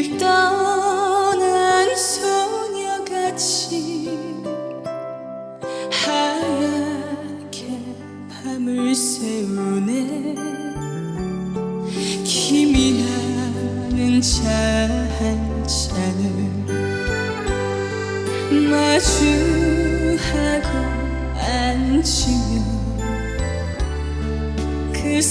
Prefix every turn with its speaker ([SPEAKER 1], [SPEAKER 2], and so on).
[SPEAKER 1] 길 떠난 소녀같이 하얗게 밤을 새우네. 기미하는 차 한 잔을 마주하고 앉으며 그